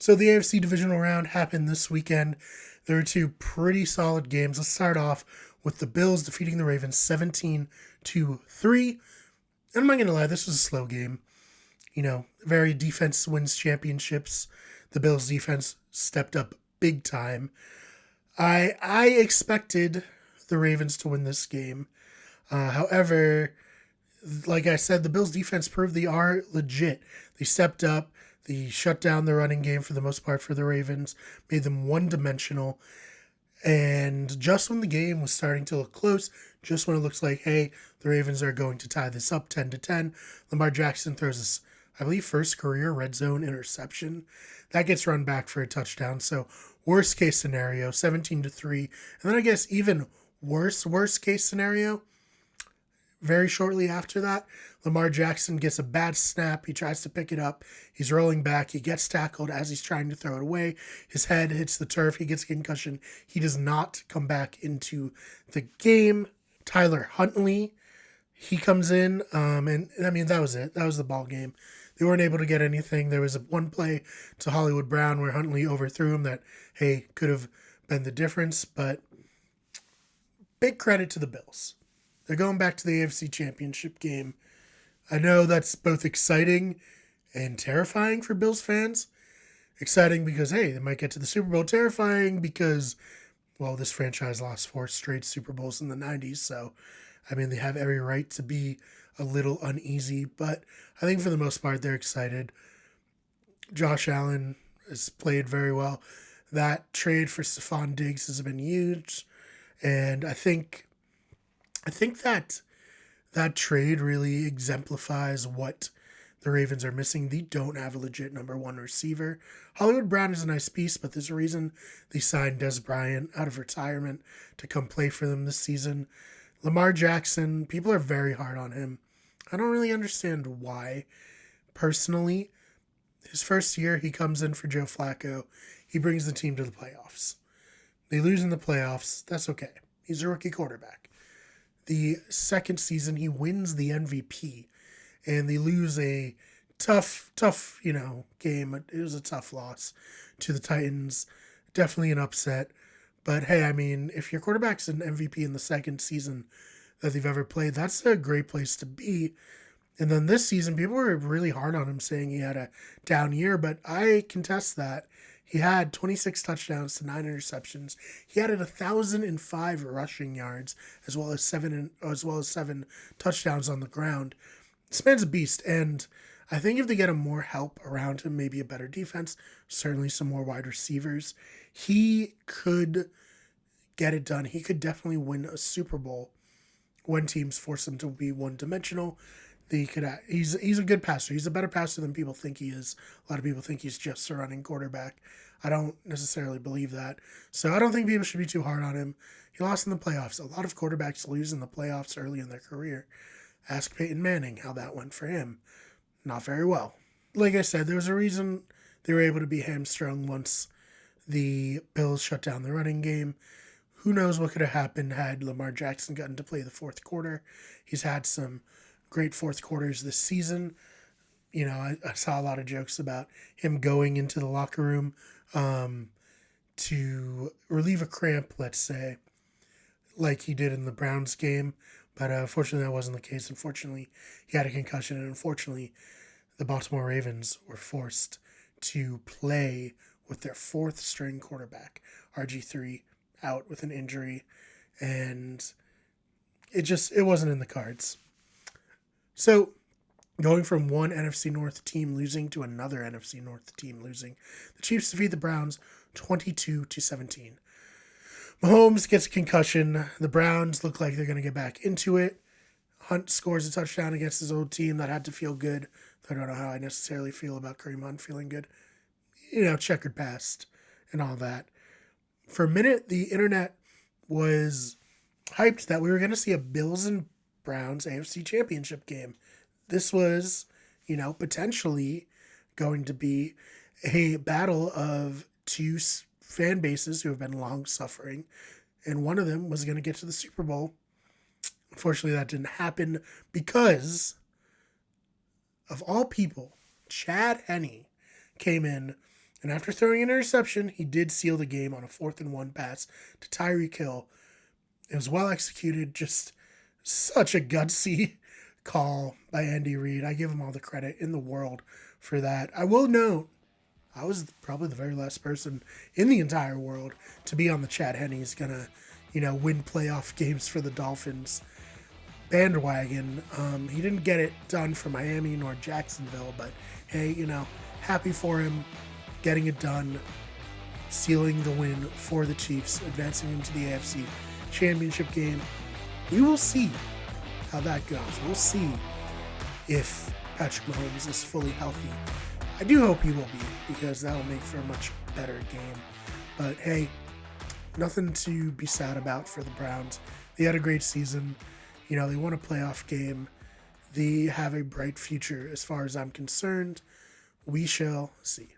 So the AFC Divisional round happened this weekend. There were two pretty solid games. Let's start off with the Bills defeating the Ravens 17-3. And I'm not going to lie, this was a slow game. Very defense wins championships. The Bills defense stepped up big time. I expected the Ravens to win this game. However, like I said, the Bills defense proved they are legit. They stepped up. They shut down the running game for the most part for the Ravens, made them one-dimensional. And just when the game was starting to look close, just when it looks like, hey, the Ravens are going to tie this up 10-10, Lamar Jackson throws his, I believe, first career red zone interception. That gets run back for a touchdown. So worst case scenario, 17-3. And then I guess even worst case scenario, very shortly after that, Lamar Jackson gets a bad snap. He tries to pick it up. He's rolling back. He gets tackled as he's trying to throw it away. His head hits the turf. He gets a concussion. He does not come back into the game. Tyler Huntley, he comes in, and I mean, that was it. That was the ball game. They weren't able to get anything. There was one play to Hollywood Brown where Huntley overthrew him that, hey, could have been the difference, but big credit to the Bills. They're going back to the AFC Championship game. I know that's both exciting and terrifying for Bills fans. Exciting because, hey, they might get to the Super Bowl. Terrifying because, well, this franchise lost 4 straight Super Bowls in the 90s. So, I mean, they have every right to be a little uneasy. But I think for the most part, they're excited. Josh Allen has played very well. That trade for Stephon Diggs has been huge. And I think that trade really exemplifies what the Ravens are missing. They don't have a legit number one receiver. Hollywood Brown is a nice piece, but there's a reason they signed Des Bryant out of retirement to come play for them this season. Lamar Jackson, people are very hard on him. I don't really understand why. Personally, his first year, he comes in for Joe Flacco. He brings the team to the playoffs. They lose in the playoffs. That's okay. He's a rookie quarterback. The second season, he wins the MVP, and they lose a tough, game. It was a tough loss to the Titans. Definitely an upset. But hey, I mean, if your quarterback's an MVP in the second season that they've ever played, that's a great place to be. And then this season, people were really hard on him, saying he had a down year, but I contest that. He had 26 touchdowns to 9 interceptions. He added 1,005 rushing yards, as well as seven touchdowns on the ground. This man's a beast, and I think if they get him more help around him, maybe a better defense, certainly some more wide receivers, he could get it done. He could definitely win a Super Bowl when teams force him to be one-dimensional. He's a good passer. He's a better passer than people think he is. A lot of people think he's just a running quarterback. I don't necessarily believe that. So I don't think people should be too hard on him. He lost in the playoffs. A lot of quarterbacks lose in the playoffs early in their career. Ask Peyton Manning how that went for him. Not very well. Like I said, there was a reason they were able to be hamstrung once the Bills shut down the running game. Who knows what could have happened had Lamar Jackson gotten to play the fourth quarter. He's had some great fourth quarters this season. I saw a lot of jokes about him going into the locker room to relieve a cramp, let's say, like he did in the Browns game. But unfortunately, that wasn't the case. Unfortunately, he had a concussion, and unfortunately, the Baltimore Ravens were forced to play with their fourth-string quarterback, RG3, out with an injury, and it wasn't in the cards. So, going from one NFC North team losing to another NFC North team losing, the Chiefs defeat the Browns 22-17. Mahomes gets a concussion. The Browns look like they're going to get back into it. Hunt scores a touchdown against his old team. That had to feel good. I don't know how I necessarily feel about Kareem Hunt feeling good. Checkered past and all that. For a minute, the internet was hyped that we were going to see a Bills and Browns AFC Championship game. This was, potentially going to be a battle of two fan bases who have been long suffering, and one of them was going to get to the Super Bowl. Unfortunately, that didn't happen because, of all people, Chad Henne came in And after throwing an interception, he did seal the game on a 4th-and-1 pass to Tyreek Hill. It was well executed, just such a gutsy call by Andy Reid. I give him all the credit in the world for that. I will note, I was probably the very last person in the entire world to be on the Chad Henne's gonna, win playoff games for the Dolphins bandwagon. He didn't get it done for Miami nor Jacksonville, but hey, happy for him getting it done, sealing the win for the Chiefs, advancing into the AFC Championship game. We will see how that goes. We'll see if Patrick Mahomes is fully healthy. I do hope he will be, because that will make for a much better game. But hey, nothing to be sad about for the Browns. They had a great season. They won a playoff game. They have a bright future as far as I'm concerned. We shall see.